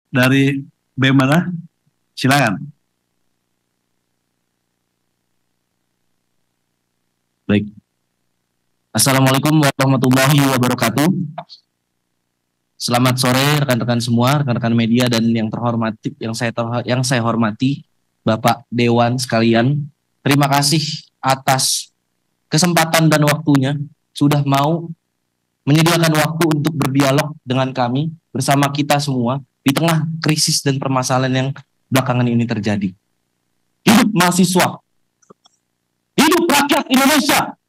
dari BEM mana? Silakan. Baik. Assalamualaikum warahmatullahi wabarakatuh. Selamat sore rekan-rekan semua, rekan-rekan media dan yang saya hormati, Bapak Dewan sekalian. Terima kasih atas kesempatan dan waktunya sudah mau menyediakan waktu untuk berdialog dengan kami bersama kita semua di tengah krisis dan permasalahan yang belakangan ini terjadi. Hidup mahasiswa, hidup rakyat Indonesia.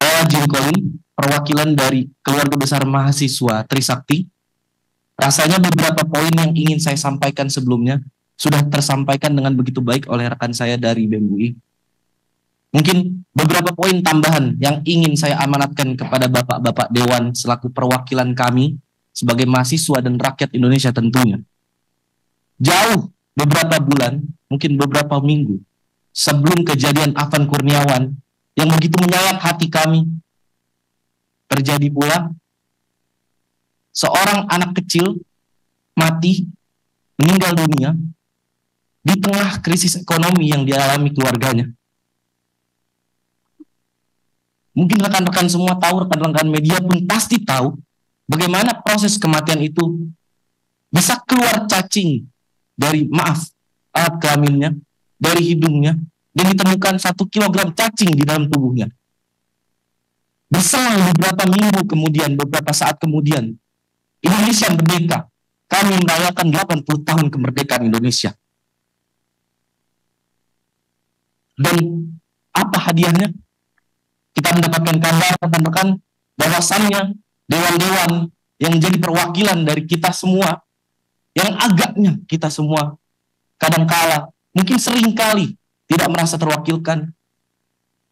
Saya Jim Colin, perwakilan dari keluarga besar mahasiswa Trisakti. Rasanya beberapa poin yang ingin saya sampaikan sebelumnya sudah tersampaikan dengan begitu baik oleh rekan saya dari BEM UI. Mungkin beberapa poin tambahan yang ingin saya amanatkan kepada Bapak-Bapak Dewan selaku perwakilan kami sebagai mahasiswa dan rakyat Indonesia tentunya. Jauh beberapa bulan, mungkin beberapa minggu, sebelum kejadian Afan Kurniawan yang begitu menyayat hati kami, terjadi pula seorang anak kecil mati, meninggal dunia di tengah krisis ekonomi yang dialami keluarganya. Mungkin rekan-rekan semua tahu, rekan-rekan media pun pasti tahu bagaimana proses kematian itu bisa keluar cacing dari, alat kelaminnya, dari hidungnya, dan ditemukan 1 kilogram cacing di dalam tubuhnya. Berselang beberapa minggu kemudian, beberapa saat kemudian, Indonesia merdeka. Kami merayakan 80 tahun kemerdekaan Indonesia. Dan apa hadiahnya? Kita mendapatkan kabar, rekan-rekan, bahwasannya dewan-dewan yang menjadi perwakilan dari kita semua, yang agaknya kita semua kadangkala, mungkin seringkali tidak merasa terwakilkan,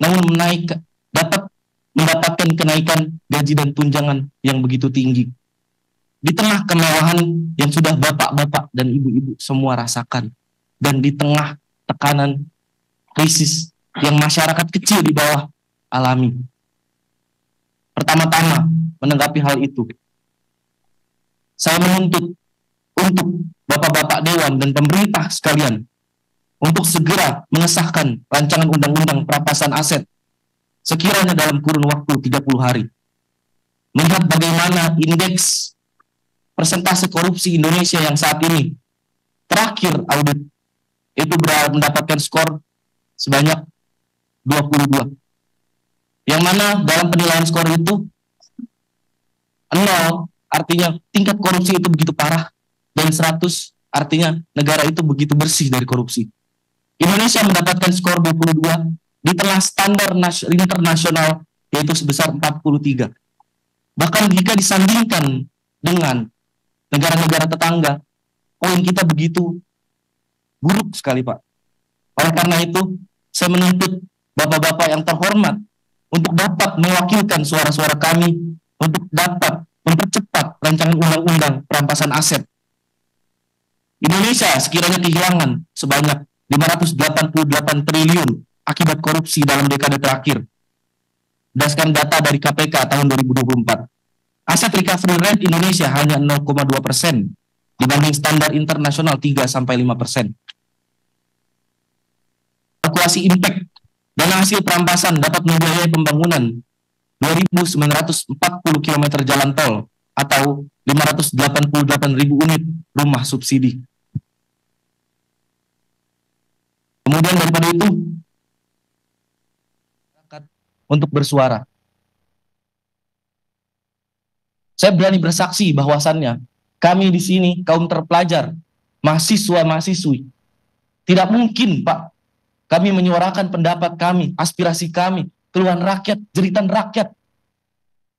namun dapat mendapatkan kenaikan gaji dan tunjangan yang begitu tinggi. Di tengah kemewahan yang sudah bapak-bapak dan ibu-ibu semua rasakan, dan di tengah tekanan krisis yang masyarakat kecil di bawah alami. Pertama-tama menanggapi hal itu, saya menuntut untuk Bapak-Bapak Dewan dan pemerintah sekalian untuk segera mengesahkan rancangan undang-undang perampasan aset sekiranya dalam kurun waktu 30 hari. Melihat bagaimana indeks persentase korupsi Indonesia yang saat ini terakhir audit itu mendapatkan skor sebanyak 22. Yang mana dalam penilaian skor itu 0 artinya tingkat korupsi itu begitu parah, dan 100 artinya negara itu begitu bersih dari korupsi. Indonesia mendapatkan skor 22 di tengah standar internasional yaitu sebesar 43. Bahkan jika disandingkan dengan negara-negara tetangga, poin kita begitu buruk sekali, Pak. Oleh karena itu, saya menuntut Bapak-Bapak yang terhormat untuk dapat mewakilkan suara-suara kami untuk dapat mempercepat rancangan undang-undang perampasan aset. Indonesia sekiranya kehilangan sebanyak 588 triliun akibat korupsi dalam dekade terakhir. Berdasarkan data dari KPK tahun 2024, aset recovery rate Indonesia hanya 0,2% dibanding standar internasional 3-5%. Kalkulasi impact dana hasil perampasan dapat membiayai pembangunan 2.940 km jalan tol atau 588.000 unit rumah subsidi. Kemudian daripada itu, untuk bersuara. Saya berani bersaksi bahwasannya kami di sini kaum terpelajar, mahasiswa-mahasiswi, tidak mungkin, Pak, kami menyuarakan pendapat kami, aspirasi kami, keluhan rakyat, jeritan rakyat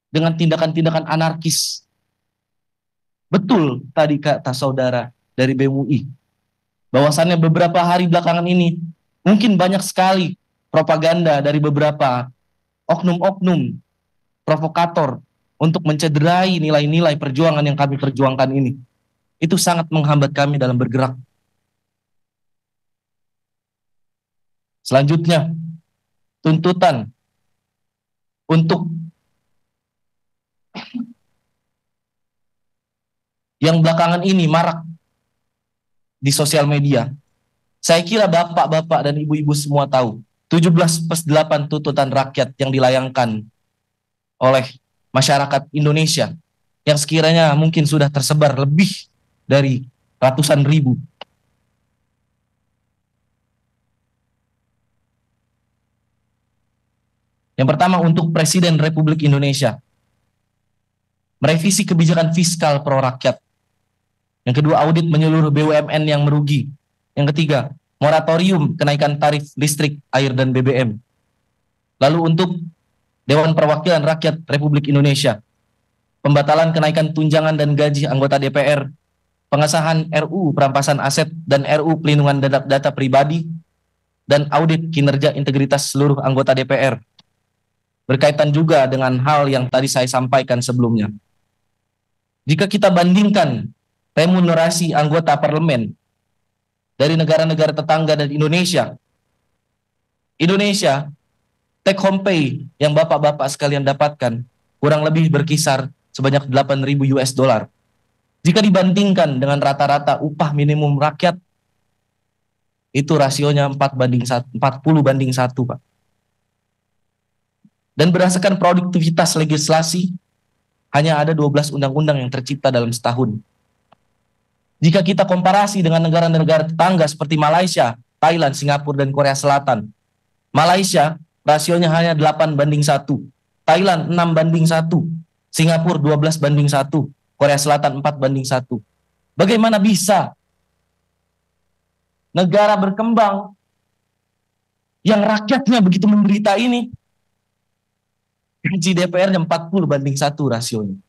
dengan tindakan-tindakan anarkis. Betul tadi kata saudara dari BEM UI, bahwasannya beberapa hari belakangan ini mungkin banyak sekali propaganda dari beberapa oknum-oknum provokator untuk mencederai nilai-nilai perjuangan yang kami perjuangkan ini. Itu sangat menghambat kami dalam bergerak. Selanjutnya, tuntutan untuk yang belakangan ini marak di sosial media. Saya kira bapak-bapak dan ibu-ibu semua tahu 17+8 tuntutan rakyat yang dilayangkan oleh masyarakat Indonesia yang sekiranya mungkin sudah tersebar lebih dari ratusan ribu. Yang pertama untuk Presiden Republik Indonesia, merevisi kebijakan fiskal pro rakyat. Yang kedua, audit menyeluruh BUMN yang merugi. Yang ketiga, moratorium kenaikan tarif listrik, air, dan BBM. Lalu untuk Dewan Perwakilan Rakyat Republik Indonesia, pembatalan kenaikan tunjangan dan gaji anggota DPR, pengesahan RUU perampasan aset dan RUU pelindungan data pribadi, dan audit kinerja integritas seluruh anggota DPR. Berkaitan juga dengan hal yang tadi saya sampaikan sebelumnya. Jika kita bandingkan remunerasi anggota parlemen dari negara-negara tetangga dan Indonesia take home pay yang bapak-bapak sekalian dapatkan kurang lebih berkisar sebanyak 8.000 US dollar. Jika dibandingkan dengan rata-rata upah minimum rakyat, itu rasionya 40/1, Pak. Dan berdasarkan produktivitas legislasi, hanya ada 12 undang-undang yang tercipta dalam setahun. Jika kita komparasi dengan negara-negara tetangga seperti Malaysia, Thailand, Singapura, dan Korea Selatan, Malaysia rasionya hanya 8/1, Thailand 6/1, Singapura 12/1, Korea Selatan 4/1. Bagaimana bisa negara berkembang yang rakyatnya begitu menderita ini, gaji DPR-nya 40/1 rasionya?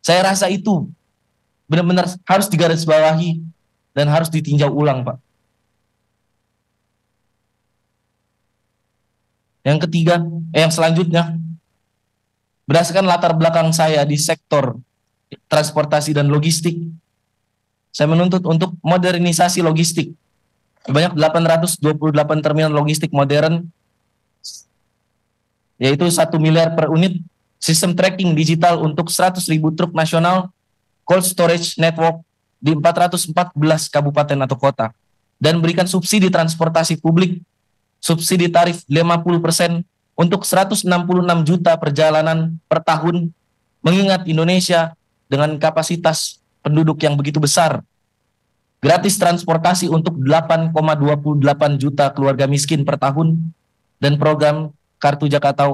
Saya rasa itu benar-benar harus digarisbawahi dan harus ditinjau ulang, Pak. Yang selanjutnya, berdasarkan latar belakang saya di sektor transportasi dan logistik, saya menuntut untuk modernisasi logistik. Sebanyak 828 terminal logistik modern, yaitu 1 miliar per unit, sistem tracking digital untuk 100.000 truk nasional, cold storage network di 414 kabupaten atau kota, dan berikan subsidi transportasi publik, subsidi tarif 50% untuk 166 juta perjalanan per tahun, mengingat Indonesia dengan kapasitas penduduk yang begitu besar. Gratis transportasi untuk 8,28 juta keluarga miskin per tahun, dan program Kartu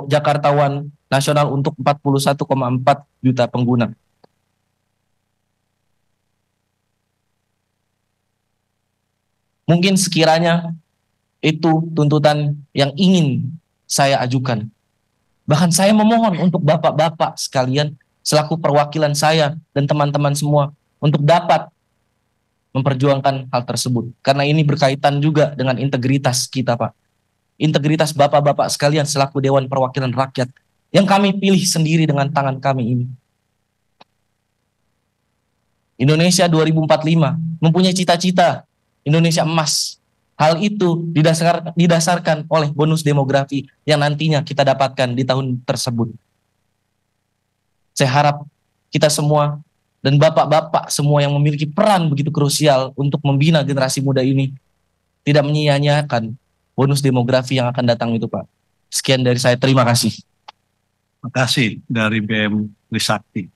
Jakartawan Nasional untuk 41,4 juta pengguna. Mungkin sekiranya itu tuntutan yang ingin saya ajukan. Bahkan saya memohon untuk bapak-bapak sekalian selaku perwakilan saya dan teman-teman semua untuk dapat memperjuangkan hal tersebut. Karena ini berkaitan juga dengan integritas kita, Pak. Integritas bapak-bapak sekalian selaku Dewan Perwakilan Rakyat yang kami pilih sendiri dengan tangan kami ini. Indonesia 2045 mempunyai cita-cita Indonesia emas. Hal itu didasarkan oleh bonus demografi yang nantinya kita dapatkan di tahun tersebut. Saya harap kita semua dan bapak-bapak semua yang memiliki peran begitu krusial untuk membina generasi muda ini tidak menyia-nyiakan bonus demografi yang akan datang itu, Pak. Sekian dari saya, terima kasih. Terima kasih dari BM Trisakti.